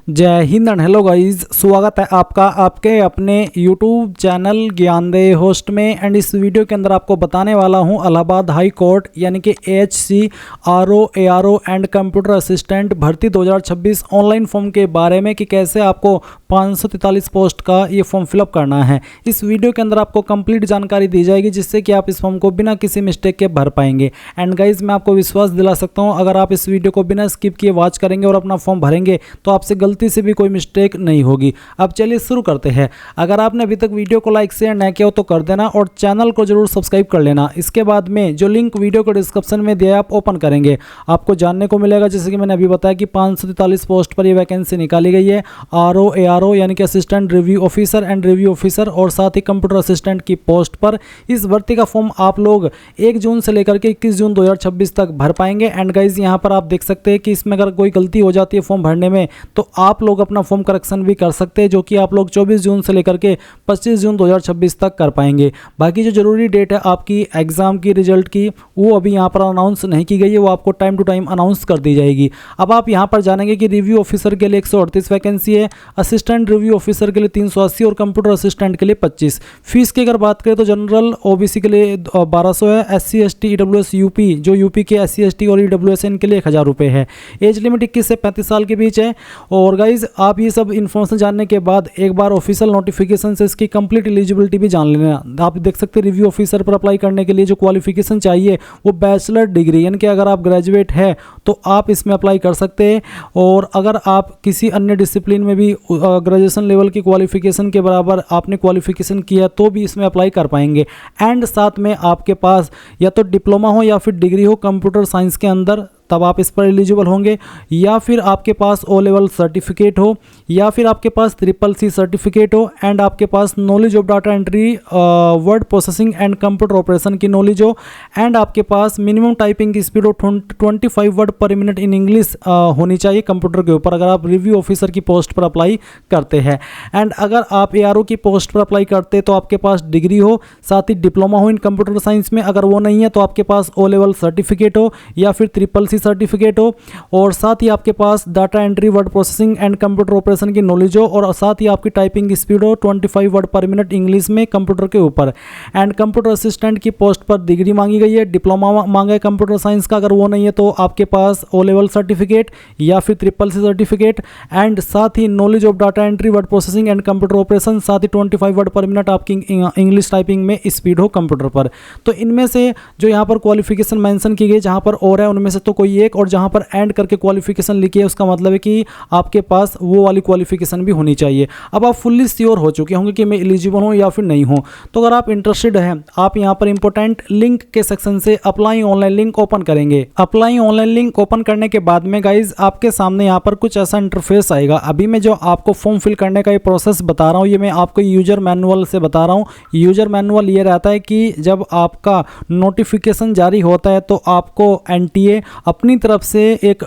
जय Hind and hello guys, स्वागत है आपका आपके अपने यूट्यूब चैनल ज्ञानदेह होस्ट में। एंड इस वीडियो के अंदर आपको बताने वाला हूं इलाहाबाद हाई कोर्ट यानी कि AHC RO ARO and computer assistant भर्ती 2026 ऑनलाइन फॉर्म के बारे में कि कैसे आपको 543 पोस्ट का ये फॉर्म फिलअप करना है। इस वीडियो के अंदर आपको कंप्लीट जानकारी दी जाएगी जिससे कि आप इस फॉर्म को बिना किसी मिस्टेक के भर पाएंगे। एंड गाइज मैं आपको विश्वास दिला सकता हूँ, अगर आप इस वीडियो को बिना स्किप किए वॉच करेंगे और अपना फॉर्म भरेंगे तो आपसे गलती से भी कोई मिस्टेक नहीं होगी। अब चलिए शुरू करते हैं। अगर आपने अभी तक वीडियो को लाइक शेयर न किया हो तो कर देना और चैनल को जरूर सब्सक्राइब कर लेना। इसके बाद में जो लिंक वीडियो को डिस्क्रिप्शन में दिया है आप ओपन करेंगे, आपको जानने को मिलेगा जैसे कि मैंने अभी बताया कि 543 पोस्ट पर ये वैकेंसी निकाली गई है। RO ARO यानी कि assistant review officer and review officer और साथ ही कंप्यूटर असिस्टेंट की पोस्ट पर इस भर्ती का फॉर्म आप लोग 1 जून से लेकर के 21 जून 2026 तक भर पाएंगे। एंड गाइज यहाँ पर आप देख सकते हैं कि इसमें अगर कोई गलती हो जाती है फॉर्म भरने में तो आप लोग अपना फॉर्म करेक्शन भी कर सकते हैं, जो कि आप लोग 24 जून से लेकर के 25 जून 2026 तक कर पाएंगे। बाकी जो जरूरी डेट है आपकी एग्जाम की रिजल्ट की वो अभी यहाँ पर अनाउंस नहीं की गई है, वो आपको टाइम टू टाइम अनाउंस कर दी जाएगी। अब आप यहाँ पर जानेंगे कि रिव्यू ऑफिसर के लिए 138 वैकेंसी है, असिस्टेंट रिव्यू ऑफिसर के लिए 380 और कंप्यूटर असिस्टेंट के लिए 25। फीस की अगर बात करें तो जनरल OBC के लिए 1200 है, SC ST EWS UP जो यूपी के SC ST और EWS इनके लिए 1000 रुपये है। एज लिमिट 21 से 35 साल के बीच है। और गाइज आप ये सब इन्फॉर्मेशन जानने के बाद एक बार ऑफिशियल नोटिफिकेशन से इसकी कंप्लीट एलिजिबिलिटी भी जान लेना। आप देख सकते हैं रिव्यू ऑफिसर पर अप्लाई करने के लिए जो क्वालिफिकेशन चाहिए वो बैचलर डिग्री यानी कि अगर आप ग्रेजुएट है तो आप इसमें अप्लाई कर सकते हैं। और अगर आप किसी अन्य डिसिप्लिन में भी ग्रेजुएशन लेवल की क्वालिफिकेशन के बराबर आपने क्वालिफिकेशन किया तो भी इसमें अप्लाई कर पाएंगे। एंड साथ में आपके पास या तो डिप्लोमा हो या फिर डिग्री हो कंप्यूटर साइंस के अंदर, तब आप इस पर एलिजिबल होंगे। या फिर आपके पास O लेवल सर्टिफिकेट हो या फिर आपके पास CCC सर्टिफिकेट हो एंड आपके पास knowledge of data entry, word processing and computer operation की नॉलेज हो एंड आपके पास मिनिमम टाइपिंग की स्पीड हो 25 word per minute in English होनी चाहिए कंप्यूटर के ऊपर, अगर आप रिव्यू ऑफिसर की पोस्ट पर अप्लाई करते हैं। एंड अगर आप ARO की पोस्ट पर अप्लाई करते हैं तो आपके पास डिग्री हो, साथ ही डिप्लोमा हो इन कंप्यूटर साइंस में, अगर वो नहीं है तो आपके पास O लेवल सर्टिफिकेट हो या फिर CCC सर्टिफिकेट हो और साथ ही आपके पास data entry, word processing and computer operation की नॉलेज हो और साथ ही आपकी टाइपिंग स्पीड हो 25 वर्ड पर मिनट इंग्लिश में कंप्यूटर के ऊपर। एंड कंप्यूटर असिस्टेंट की पोस्ट पर डिग्री मांगी गई है, डिप्लोमा मांगा है कंप्यूटर साइंस का, अगर वो नहीं है तो आपके पास O लेवल सर्टिफिकेट या फिर CCC सर्टिफिकेट एंड साथ ही knowledge of data entry, word processing and computer operation, साथ ही 25 वर्ड पर मिनट आपकी इंग्लिश टाइपिंग में स्पीड हो कंप्यूटर पर। तो इनमें से जो यहाँ पर क्वालिफिकेशन मेंशन की गई जहाँ पर और है उनमें से तो कोई एक, और जहां पर एंड करके क्वालिफिकेशन लिखी है उसका मतलब है कि आपके पास वो वाली क्वालिफिकेशन भी होनी चाहिए। अब आप फुल्ली श्योर हो चुके होंगे कि मैं एलिजिबल हूं या फिर नहीं हूं, तो अगर आप इंटरेस्टेड हैं आप यहां पर इंपॉर्टेंट लिंक के सेक्शन से अप्लाई ऑनलाइन लिंक ओपन करेंगे। अप्लाई ऑनलाइन लिंक ओपन करने के बाद में गाइज आपके सामने यहां पर कुछ ऐसा इंटरफेस आएगा। अभी मैं जो आपको फॉर्म फिल करने का ये प्रोसेस बता रहा हूं ये मैं आपको यूजर मैनुअल से बता रहा हूं। यूजर मैनुअल ये रहता है कि जब आपका नोटिफिकेशन जारी होता है तो आपको NTA अपनी तरफ से एक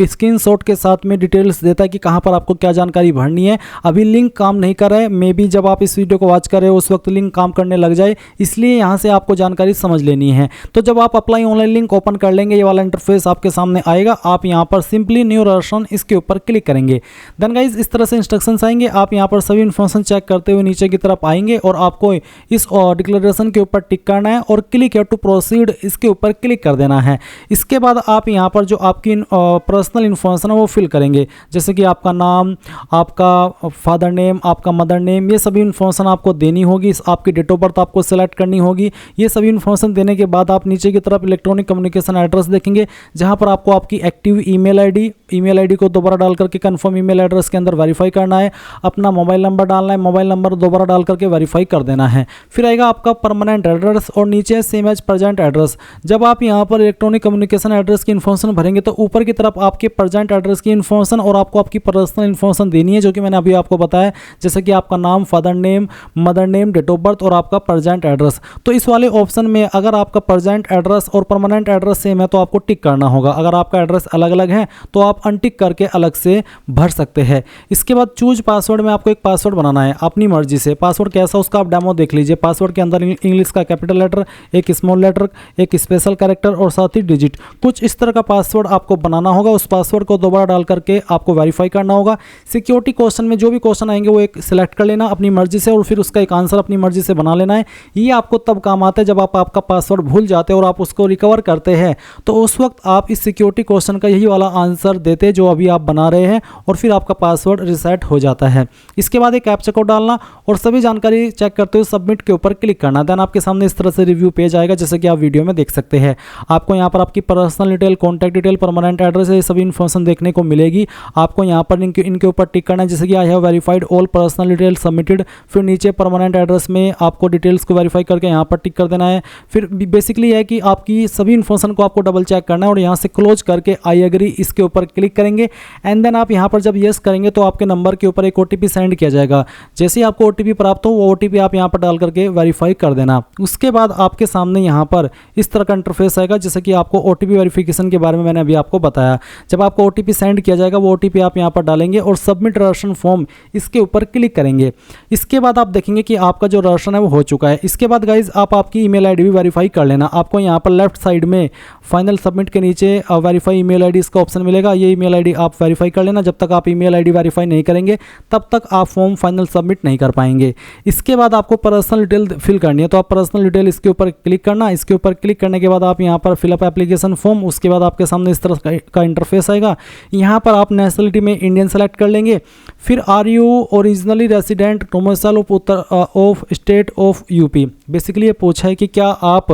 स्क्रीनशॉट के साथ में डिटेल्स देता है कि कहां पर आपको क्या जानकारी भरनी है। अभी लिंक काम नहीं कर रहा है, मे बी जब आप इस वीडियो को वॉच कर रहे हो उस वक्त लिंक काम करने लग जाए, इसलिए यहां से आपको जानकारी समझ लेनी है। तो जब आप अप्लाई ऑनलाइन लिंक ओपन कर लेंगे ये वाला इंटरफेस आपके सामने आएगा, आप यहां पर सिंपली न्यू रजिस्ट्रेशन इसके ऊपर क्लिक करेंगे। देन गाइज इस तरह से इंस्ट्रक्शंस आएंगे, आप यहां पर सभी इन्फॉर्मेशन चेक करते हुए नीचे की तरफ आएंगे और आपको इस डिक्लेरेशन के ऊपर टिक करना है और क्लिक है टू प्रोसीड इसके ऊपर क्लिक कर देना है। इसके बाद आप यहां पर जो आपकी पर्सनल इन्फॉर्मेशन है वो फिल करेंगे, जैसे कि आपका नाम, आपका फादर नेम, आपका मदर नेम, ये सभी इन्फॉर्मेशन आपको देनी होगी। आपकी डेट ऑफ बर्थ आपको सेलेक्ट करनी होगी। ये सभी इन्फॉर्मेशन देने के बाद आप नीचे की तरफ इलेक्ट्रॉनिक कम्युनिकेशन एड्रेस देखेंगे जहां पर आपको आपकी एक्टिव ईमेल आईडी को दोबारा डाल करके कंफर्म ईमेल एड्रेस के अंदर वेरीफाई करना है। अपना मोबाइल नंबर डालना है, मोबाइल नंबर दोबारा डाल करके वेरीफाई कर देना है। फिर आएगा आपका परमानेंट एड्रेस और नीचे सेम एज प्रेजेंट एड्रेस। जब आप यहाँ पर इलेक्ट्रॉनिक कम्युनिकेशन एड्रेस की इन्फॉर्मेशन भरेंगे तो ऊपर की तरफ आपके प्रेजेंट एड्रेस की इन्फॉर्मेशन और आपको आपकी पर्सनल इन्फॉर्मेशन देनी है जो कि मैंने अभी आपको बताया, जैसे कि आपका नाम, father name, mother name, date of birth और आपका प्रेजेंट एड्रेस। तो इस वाले ऑप्शन में अगर आपका प्रेजेंट एड्रेस और परमानेंट एड्रेस सेम है तो आपको टिक करना होगा। अगर आपका एड्रेस अलग अलग है तो आप अनटिक करके अलग से भर सकते हैं। इसके बाद चूज पासवर्ड में आपको एक पासवर्ड बनाना है अपनी मर्जी से। पासवर्ड कैसा उसका आप डेमो देख लीजिए। पासवर्ड के अंदर इंग्लिश का कैपिटल लेटर, एक स्मॉल लेटर, एक स्पेशल कैरेक्टर और साथ ही डिजिट, कुछ इस इस तरह का पासवर्ड आपको बनाना होगा। उस पासवर्ड को दोबारा डाल करके आपको वेरीफाई करना होगा। सिक्योरिटी क्वेश्चन में जो भी क्वेश्चन आएंगे वो एक सिलेक्ट कर लेना अपनी मर्जी से और फिर उसका एक आंसर अपनी मर्जी से बना लेना है। ये आपको तब काम आता है जब आप आपका पासवर्ड भूल जाते हैं और आप उसको रिकवर करते हैं, तो उस वक्त आप इस सिक्योरिटी क्वेश्चन का यही वाला आंसर देते जो अभी आप बना रहे हैं और फिर आपका पासवर्ड रिसेट हो जाता है। इसके बाद एक कैप्चा कोड डालना और सभी जानकारी चेक करते हुए सबमिट के ऊपर क्लिक करना। देन आपके सामने इस तरह से रिव्यू पेज आएगा जैसे कि आप वीडियो में देख सकते हैं। आपको यहाँ पर आपकी personal detail, contact detail, permanent address, ये सभी इन्फॉर्मेशन देखने को मिलेगी। आपको यहाँ पर इनके ऊपर टिक करना है जैसे कि I have verified all personal detail submitted. फिर नीचे परमानेंट एड्रेस में आपको डिटेल्स को वेरीफाई करके यहाँ पर टिक कर देना है। फिर बेसिकली है कि आपकी सभी इन्फॉर्मेशन को आपको डबल चेक करना है और यहाँ से क्लोज करके आई एग्री इसके ऊपर क्लिक करेंगे। एंड देन आप यहाँ पर जब यस करेंगे तो आपके नंबर के ऊपर एक ओटीपी सेंड किया जाएगा। जैसे ही आपको ओटीपी प्राप्त हो वो ओटीपी आप यहाँ पर डाल करके वेरीफाई कर देना। उसके बाद आपके सामने यहाँ पर इस तरह का इंटरफेस आएगा जैसे कि आपको ओटीपी वेरिफिकेशन के बारे में मैंने अभी आपको बताया। जब आपको ओटीपी सेंड किया जाएगा वो ओटीपी आप यहाँ पर डालेंगे और सबमिट राशन फॉर्म इसके ऊपर क्लिक करेंगे। इसके बाद आप देखेंगे कि आपका जो राशन है वो हो चुका है। इसके बाद गाइज आप आपकी ईमेल आईडी भी वेरीफाई कर लेना। आपको यहाँ पर लेफ्ट साइड में फाइनल सबमिट के नीचे वेरीफाई ईमेल आईडी इसका ऑप्शन मिलेगा। ये ईमेल आईडी आप वेरीफाई कर लेना। जब तक आप ईमेल आईडी वेरीफाई नहीं करेंगे तब तक आप फॉर्म फाइनल सबमिट नहीं कर पाएंगे। इसके बाद आपको पर्सनल डिटेल फिल करनी है तो आप पर्सनल डिटेल इसके ऊपर क्लिक करना। इसके ऊपर क्लिक करने के बाद आप यहाँ पर फिलअप एप्लीकेशन फॉर्म, उसके बाद आपके सामने इस तरह का इंटरफेस आएगा। यहाँ पर आप नेशनलिटी में इंडियन सेलेक्ट कर लेंगे। फिर are you originally resident domicile of state of UP. Basically ये पूछा है कि क्या आप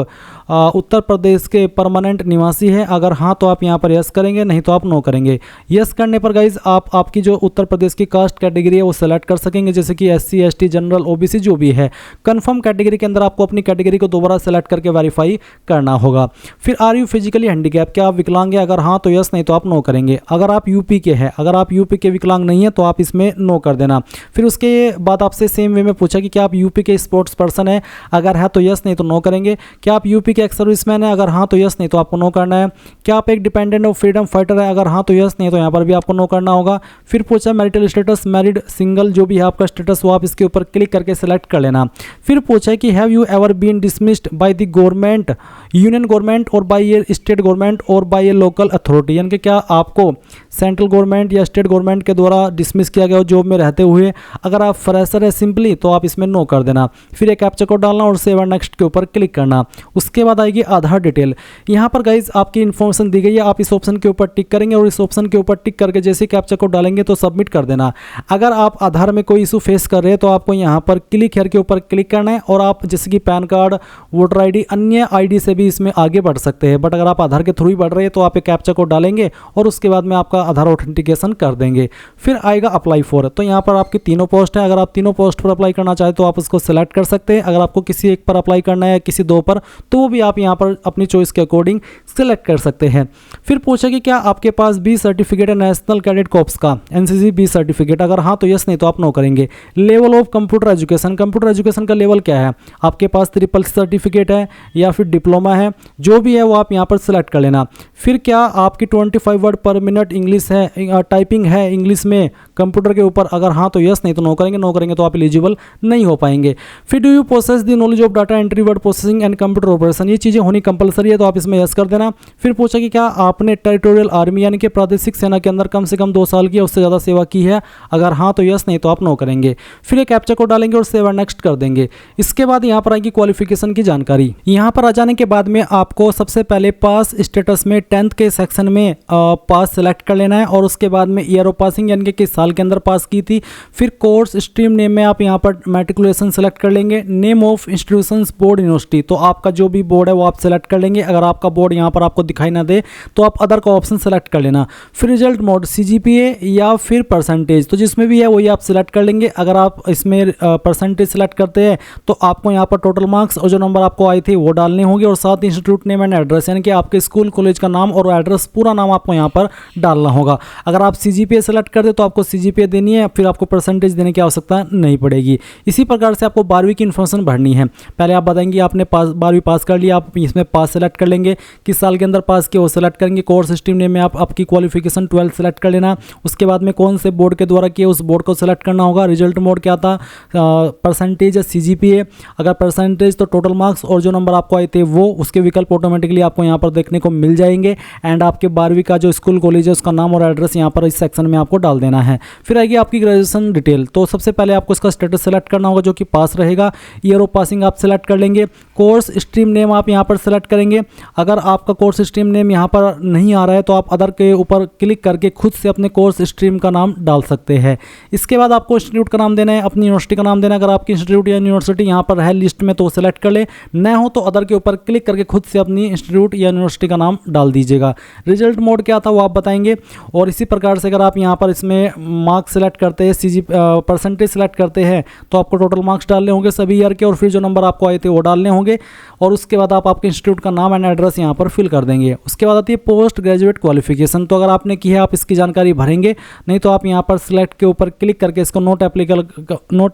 उत्तर प्रदेश के परमानेंट निवासी हैं। अगर हाँ तो आप यहाँ पर यस करेंगे, नहीं तो आप नो करेंगे। यस करने पर गाइज आप आपकी जो उत्तर प्रदेश की कास्ट कैटेगरी है वो सेलेक्ट कर सकेंगे जैसे कि एससी, एसटी, जनरल, ओबीसी जो भी है। कंफर्म कैटेगरी के अंदर आपको अपनी कैटेगरी को दोबारा सेलेक्ट करके वेरीफाई करना होगा। फिर आर यू फिजिकली हैंडीकैप, क्या आप विकलांग हैं। अगर हाँ तो यस, नहीं तो आप नो करेंगे। अगर आप यूपी के हैं, अगर आप यूपी के विकलांग नहीं है तो आप इसमें नो कर देना। फिर उसके बाद आपसे सेम वे में पूछा कि क्या आप यूपी के स्पोर्ट्स पर्सन है। अगर है तो यस, नहीं तो नो करेंगे। क्या आप यूपी के एक्स सर्विसमैन है। अगर हाँ तो यस, नहीं तो आपको नो करना है। क्या आप एक डिपेंडेंट ऑफ फ्रीडम फाइटर है। अगर हाँ तो यस, नहीं तो यहाँ पर भी आपको नो करना होगा। फिर पूछा मैरिटल स्टेटस, मैरिड, सिंगल, जो भी है आपका स्टेटस वो आप इसके ऊपर क्लिक करके सेलेक्ट कर लेना। फिर पूछा है कि have you ever been dismissed by the government, union government और बाय ए स्टेट गवर्नमेंट और बाय ए लोकल अथॉरिटी, यानी कि क्या आपको सेंट्रल गवर्नमेंट या स्टेट गवर्नमेंट के द्वारा डिसमिस किया गया हो जॉब में रहते हुए। अगर आप फ्रेशर है सिंपली तो आप इसमें नो कर देना। फिर एक कैप्चा कोड डालना और सेव एंड नेक्स्ट के ऊपर क्लिक करना। उसके बाद आएगी आधार डिटेल। यहाँ पर गाइज आपकी इन्फॉर्मेशन दी गई है, आप इस ऑप्शन के ऊपर टिक करेंगे और इस ऑप्शन के ऊपर टिक करके जैसे कैप्चा कोड डालेंगे तो सबमिट कर देना। अगर आप आधार में कोई इशू फेस कर रहे हैं तो आपको यहाँ पर क्लिक हियर के ऊपर क्लिक करना है और आप जैसे कि पैन कार्ड, वोटर आईडी, अन्य आईडी से भी इसमें आगे बढ़ सकते हैं। बट अगर आप आधार के थ्रू ही बढ़ रहे हैं तो आप एक कैप्चा कोड डालेंगे और उसके बाद में आपका आधार ऑथेंटिकेशन कर देंगे। फिर आएगा अप्लाई फॉर, तो यहाँ पर आपकी तीनों पोस्ट है। अगर आप तीनों पोस्ट पर अप्लाई करना चाहे तो आप उसको सिलेक्ट कर सकते हैं। अगर आपको किसी एक पर अप्लाई करना है, किसी दो पर, तो वो भी आप यहाँ पर अपनी चॉइस के अकॉर्डिंग सिलेक्ट कर सकते हैं। फिर पूछा कि क्या आपके पास बी सर्टिफिकेट है नेशनल कैडेट कॉर्प्स का, एनसीसी बी सर्टिफिकेट। अगर हाँ तो यस, नहीं तो आप नो करेंगे। Level of computer education, computer education का लेवल क्या है। आपके पास ट्रिपल सर्टिफिकेट है या फिर डिप्लोमा है, जो भी है वो आप यहाँ पर सिलेक्ट कर लेना। फिर क्या आपकी 25 वर्ड पर मिनट इंग्लिश है, टाइपिंग है इंग्लिश में कंप्यूटर के ऊपर। अगर हाँ तो यस, नहीं तो नो करेंगे। नो करेंगे तो आप एलिजिबल नहीं हो पाएंगे। फिर do you process the knowledge of data entry, word processing and computer operation, ये चीज़ें होनी कंपलसरी है तो आप इसमें यस कर देना। फिर पूछा कि क्या आपने टेरिटोरियल आर्मी यानी कि प्रादेशिक सेना के अंदर कम से कम 2 साल की या उससे ज़्यादा सेवा की है। अगर हाँ तो यस, नहीं तो आप नो करेंगे। फिर एक कैप्चा कोड डालेंगे और सेव एंड नेक्स्ट कर देंगे। इसके बाद यहाँ पर आएगी क्वालिफिकेशन की जानकारी। यहाँ पर आ जाने के बाद में आपको सबसे पहले पास स्टेटस में 10th के सेक्शन में पास सेलेक्ट कर लेना है और उसके बाद में ईयर ऑफ पासिंग यानी कि किस साल के अंदर पास की थी। फिर कोर्स स्ट्रीम नेम में आप यहाँ पर मैट्रिकुलेशन सेलेक्ट कर लेंगे। Name of institutions, board, university, तो आपका जो भी बोर्ड है वो आप सेलेक्ट कर लेंगे। अगर आपका बोर्ड यहाँ पर आपको दिखाई ना दे तो आप अदर का ऑप्शन सेलेक्ट कर लेना। फिर रिजल्ट मोड CGPA या फिर परसेंटेज, तो जिसमें भी है वही आप सिलेक्ट कर लेंगे। अगर आप इसमें परसेंटेज सेलेक्ट करते हैं तो आपको यहाँ पर टोटल मार्क्स और जो नंबर आपको आए थे वो डालने होंगे और साथ इंस्टीट्यूट नेम एंड एड्रेस यानी कि आपके स्कूल कॉलेज का नाम और एड्रेस पूरा नाम आपको यहाँ पर डालना होगा। अगर आप CGPA सेलेक्ट कर दे तो आपको CGPA देनी है, फिर आपको परसेंटेज देने की आवश्यकता नहीं पड़ेगी। इसी प्रकार से आपको 12वीं की इन्फॉर्मेशन भरनी है। पहले आप बताएंगे आपने 12वीं पास कर लिया, आप इसमें पास सेलेक्ट कर लेंगे, किस साल के अंदर पास किया वो सेलेक्ट करेंगे। कोर्स स्ट्रीम नेम में आप आपकी क्वालिफिकेशन 12 सेलेक्ट कर लेना। उसके बाद में कौन से बोर्ड के द्वारा किए उस बोर्ड को सेलेक्ट करना होगा। रिजल्ट मोड क्या था, परसेंटेज या CGPA, अगर परसेंटेज तो टोटल मार्क्स, और जो नंबर आपको आए थे वो, उसके विकल्प ऑटोमेटिकली आपको यहाँ पर देखने को मिल जाएंगे। एंड आपके 12वीं का जो स्कूल कॉलेज है उसका नाम और एड्रेस यहाँ पर इस सेक्शन में आपको डाल देना है। फिर आएगी आपकी ग्रेजुएशन डिटेल। तो सबसे पहले आपको इसका स्टेटस सेलेक्ट करना होगा जो कि पास रहेगा। ईयर ऑफ पासिंग आप सेलेक्ट कर लेंगे। कोर्स स्ट्रीम नेम आप यहाँ पर सेलेक्ट करेंगे। अगर आपका कोर्स स्ट्रीम नेम यहाँ पर नहीं आ रहा है तो आप अदर के ऊपर क्लिक करके खुद से अपने कोर्स स्ट्रीम का नाम डाल सकते हैं। इसके बाद आपको इंस्टीट्यूट का नाम देना है, अपनी यूनिवर्सिटी का नाम देना है। अगर आपकी इंस्टीट्यूट या यूनिवर्सिटी यहाँ पर है लिस्ट में तो सेलेक्ट कर ले, न हो तो अदर के ऊपर क्लिक करके खुद से अपनी इंस्टीट्यूट या यूनिवर्सिटी का नाम डाल दीजिएगा। रिजल्ट मोड क्या था वो आप बताएंगे। और इसी प्रकार से अगर आप यहाँ पर इसमें मार्क्स सेलेक्ट करते हैं, परसेंटेज सेलेक्ट करते हैं तो आपको टोटल मार्क्स डालने होंगे सभी ईयर के, और फिर जो नंबर आपको आए थे वो डालने होंगे। और उसके बाद आप आपके इंस्टीट्यूट का नाम एंड एड्रेस यहाँ पर फिल कर देंगे। उसके बाद आती है पोस्ट ग्रेजुएट क्वालिफिकेशन। तो अगर आपने की है आप इसकी जानकारी भरेंगे, नहीं तो आप यहाँ पर सिलेक्ट के ऊपर क्लिक करके इसको नोट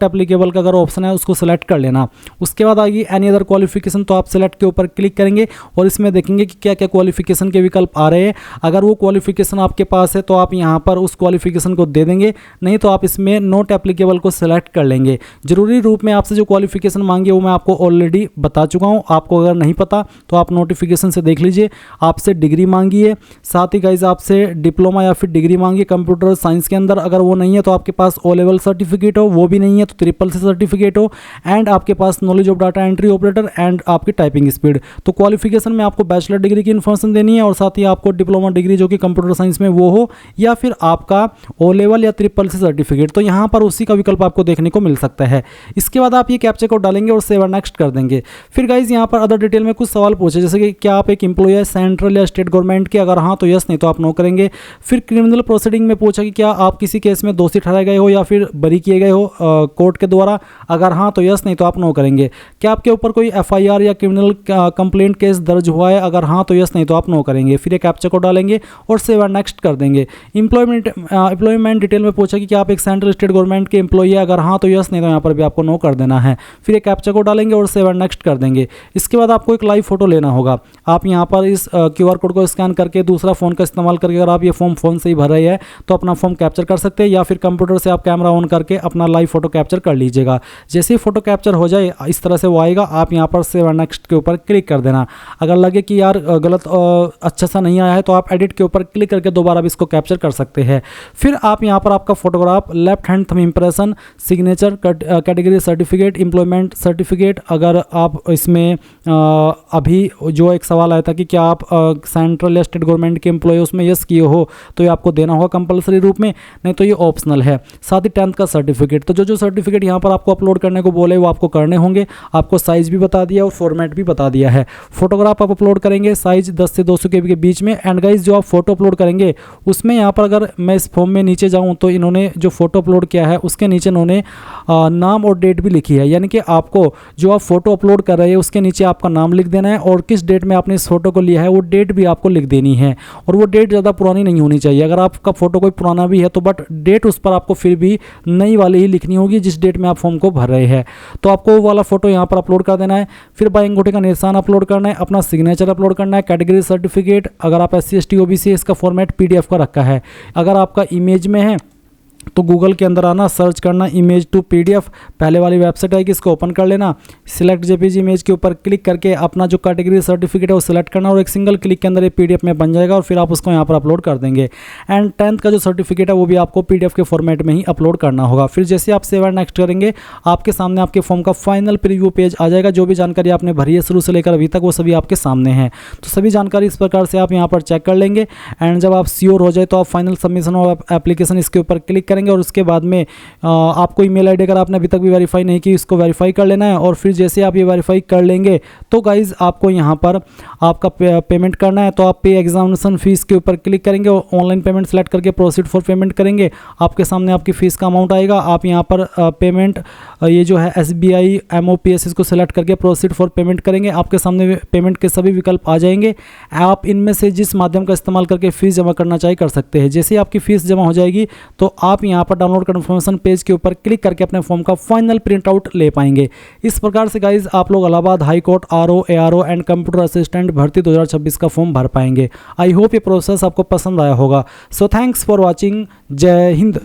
एप्लीकेबल का अगर ऑप्शन है उसको सिलेक्ट कर लेना। उसके बाद आएगी एनी अदर क्वालिफिकेशन। तो आप सिलेक्ट के ऊपर क्लिक करेंगे और इसमें देखेंगे कि क्या क्या क्वालिफिकेशन के विकल्प आ रहे हैं। अगर वो क्वालिफिकेशन आपके पास है तो आप यहाँ पर उस क्वालिफिकेशन को दे देंगे, नहीं तो आप इसमें नोट एप्लीकेबल को सिलेक्ट कर लेंगे। जरूरी रूप में आपसे जो क्वालिफिकेशन मांगी वो मैं आपको ऑलरेडी बता चुका हूँ। आपको अगर नहीं पता तो आप नोटिफिकेशन से देख लीजिए। आपसे डिग्री मांगी है, साथ ही गाइज आपसे डिप्लोमा या फिर डिग्री मांगी कंप्यूटर साइंस के अंदर। अगर वो नहीं है तो आपके पास O लेवल सर्टिफिकेट हो, वो भी नहीं है तो CCC सर्टिफिकेट हो, एंड आपके पास knowledge of data entry operator and आपकी टाइपिंग स्पीड। तो क्वालिफिकेशन में आपको बैचलर डिग्री की इन्फॉर्मेशन देनी है, और साथ ही आपको डिप्लोमा डिग्री जो कि कंप्यूटर साइंस में वो हो, या फिर आपका O लेवल या CCC सर्टिफिकेट। तो यहाँ पर उसी का विकल्प आपको देखने को मिल सकता है। इसके बाद आप ये कैप्चा कोड डालेंगे और सेव नेक्स्ट कर देंगे। फिर गाइज यहाँ पर अदर डिटेल में कुछ सवाल पूछे, जैसे कि क्या आप एक एम्प्लॉय है सेंट्रल या स्टेट गवर्नमेंट के, अगर हाँ तो यस, नहीं तो आप नो करेंगे। फिर क्रिमिनल प्रोसीडिंग में पूछा कि क्या आप किसी केस में दोषी ठहराए गए हो या फिर बरी किए गए हो कोर्ट के द्वारा, अगर हाँ तो यस, नहीं तो आप नो करेंगे। क्या आपके ऊपर कोई FIR या क्रिमिनल कंप्लेंट केस दर्ज हुआ है, अगर हाँ तो यस, नहीं तो आप नो करेंगे। फिर एक कैप्चा कोड डालेंगे और सेव नेक्स्ट कर देंगे। एम्प्लॉयमेंट डिटेल में पूछा कि क्या आप एक सेंट्रल स्टेट गवर्नमेंट के एम्प्लॉय है, अगर हाँ तो यस, नहीं तो यहाँ पर भी आपको नो कर देना है। फिर एक कैप्चा कोड डालेंगे और सेव नेक्स्ट कर देंगे। इसके बाद आपको एक लाइव फोटो लेना होगा। आप यहाँ पर इस QR कोड को स्कैन करके दूसरा फ़ोन का इस्तेमाल करके, अगर आप ये फॉर्म फ़ोन से ही भर रहे हैं तो अपना फॉर्म कैप्चर कर सकते हैं, या फिर कंप्यूटर से आप कैमरा ऑन करके अपना लाइव फोटो कैप्चर कर लीजिएगा। जैसे ही फोटो कैप्चर हो जाए इस तरह से वो आएगा, आप यहाँ पर सेव नेक्स्ट के ऊपर क्लिक कर देना। अगर लगे कि यार गलत अच्छा सा नहीं आया है तो आप एडिट के ऊपर क्लिक करके दोबारा भी इसको कैप्चर कर सकते हैं। फिर आप यहाँ पर आपका photograph, left hand thumb impression, signature, category certificate, employment certificate. अगर आप इसमें अभी जो एक सवाल आया था कि क्या आप सेंट्रल या स्टेट गवर्नमेंट के एम्प्लॉय उसमें यस किए हो तो ये आपको देना होगा कंपलसरी रूप में, नहीं तो ये ऑप्शनल है। साथ ही 10th का सर्टिफिकेट। तो जो सर्टिफिकेट यहाँ पर आपको अपलोड करने को बोले वो आपको करने होंगे। आपको साइज़ भी बता दिया और फॉर्मेट भी बता दिया है। फोटोग्राफ आप अपलोड करेंगे साइज़ 10 से 200 के बीच में। एंड गाइज जो आप फोटो अपलोड करेंगे उसमें यहाँ पर अगर मैं इस फॉर्म में नीचे जाऊँ तो इन्होंने जो फोटो अपलोड किया है उसके नीचे इन्होंने नाम और डेट भी लिखी है, यानी कि आपको जो आप फोटो अपलोड कर रहे हैं उसके नीचे आपका नाम लिख देना है और किस डेट में आपने इस फोटो को लिया है वो डेट भी आपको लिख देनी है। और वो डेट ज़्यादा पुरानी नहीं होनी चाहिए। अगर आपका फोटो कोई पुराना भी है तो बट डेट उस पर आपको फिर भी नई वाली ही लिखनी होगी जिस डेट में आप फॉर्म को भर रहे हैं। तो आपको वो वाला फोटो यहाँ पर अपलोड कर देना है। फिर बाएं अंगूठे का निशान अपलोड करना है, अपना सिग्नेचर अपलोड करना है, कैटेगरी सर्टिफिकेट। अगर आप SC ST OBC इसका फॉर्मेट PDF का रखा है। अगर आपका इमेज में है तो गूगल के अंदर आना, सर्च करना इमेज टू PDF, पहले वाली वेबसाइट आएगी, इसको ओपन कर लेना। सिलेक्ट JPG इमेज के ऊपर क्लिक करके अपना जो कैटेगरी सर्टिफिकेट है वो सिलेक्ट करना और एक सिंगल क्लिक के अंदर ये PDF में बन जाएगा और फिर आप उसको यहाँ पर अपलोड कर देंगे। एंड 10th का जो सर्टिफिकेट है वो भी आपको PDF के फॉर्मेट में ही अपलोड करना होगा। फिर जैसे आप सेव एंड नेक्स्ट करेंगे आपके सामने आपके फॉर्म का फाइनल प्रीव्यू पेज आ जाएगा। जो भी जानकारी आपने भरी है शुरू से लेकर अभी तक वो सभी आपके सामने है। तो सभी जानकारी इस प्रकार से आप यहाँ पर चेक कर लेंगे। एंड जब आप श्योर हो जाए तो आप फाइनल सबमिशन ऑफ एप्लीकेशन इसके ऊपर क्लिक करेंगे और उसके बाद में आपको ईमेल आईडी अगर आपने अभी तक भी वेरीफाई नहीं की इसको वेरीफाई कर लेना है। और फिर जैसे आप ये वेरीफाई कर लेंगे तो गाइज आपको यहाँ पर आपका पेमेंट करना है। तो आप पे एग्जामिनेशन फीस के ऊपर क्लिक करेंगे और ऑनलाइन पेमेंट सेलेक्ट करके प्रोसीड फॉर पेमेंट करेंगे। आपके सामने आपकी फीस का अमाउंट आएगा। आप यहाँ पर पेमेंट ये जो है SBI MOPS इसको सेलेक्ट करके प्रोसीड फॉर पेमेंट करेंगे। आपके सामने पेमेंट के सभी विकल्प आ जाएंगे। आप इनमें से जिस माध्यम का इस्तेमाल करके फीस जमा करना चाहे कर सकते हैं। जैसे आपकी फीस जमा हो जाएगी तो आप यहाँ पर डाउनलोड कन्फर्मेशन पेज के ऊपर क्लिक करके अपने फॉर्म का फाइनल प्रिंट आउट ले पाएंगे। इस प्रकार से गाइज आप लोग Allahabad high court RO ARO and computer assistant भर्ती 2026 का फॉर्म भर पाएंगे। आई होप ये प्रोसेस आपको पसंद आया होगा। So thanks for watching. जय हिंद।